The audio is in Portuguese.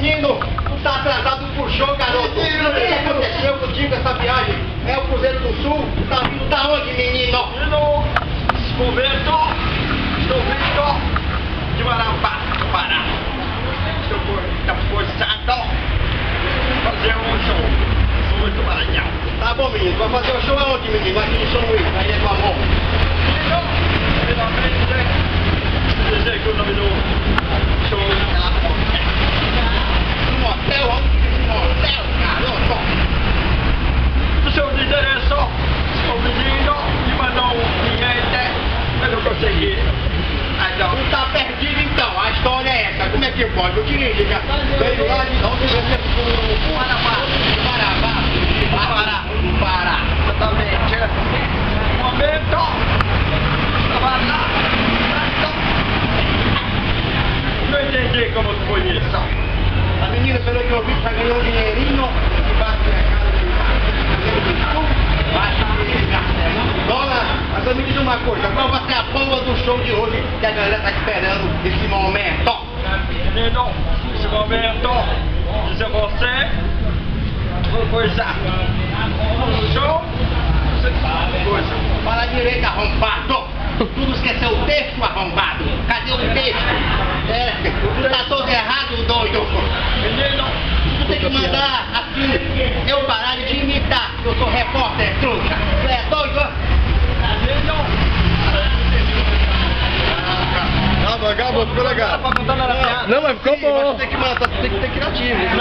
menino, tu tá atrasado pro show, garoto. O que aconteceu contigo essa viagem? É o Cruzeiro do Sul? Tá vindo da onde, menino? Menino, convento, estou vindo de Marabá, Pará. Estou forçado fazer um show muito Maranhão. Tá bom, menino, vai fazer o show aonde, menino? Aqui em São Luís, aí é com a mão. Menino, primeiramente, dizer que o nome do show No motel, onde? No motel, garoto. o seu endereço, estou pedindo e mandou um cliente, eu não consegui. Então, Tu tá perdido então, a história é essa. Como é que pode? Eu te ligo, já. Veio lá de onde você ficou? Pará. exatamente. Um momento, estava lá, não entendi como foi isso. A menina, pelo que eu vi, tá ganhando um dinheirinho debaixo da casa de Dona, mas eu me diz uma coisa, qual vai ser a bomba do show de hoje que a galera tá esperando esse momento? Menino, nesse momento, dizer a você, uma coisa, no show, você fala uma coisa. Fala direito, arrombado! Tu não esqueceu o texto, arrombado? Cadê o texto? É, tu tá todo errado, doido! Menino, Tu tem que mandar assim, eu parar de te imitar, eu sou repórter, trouxa! Tu é doido? menino, Acabou, ficou legal. pra contar na piada. Não, mas ficou Sim, mas bom. tu tem que mandar, tu tem que ter criativo.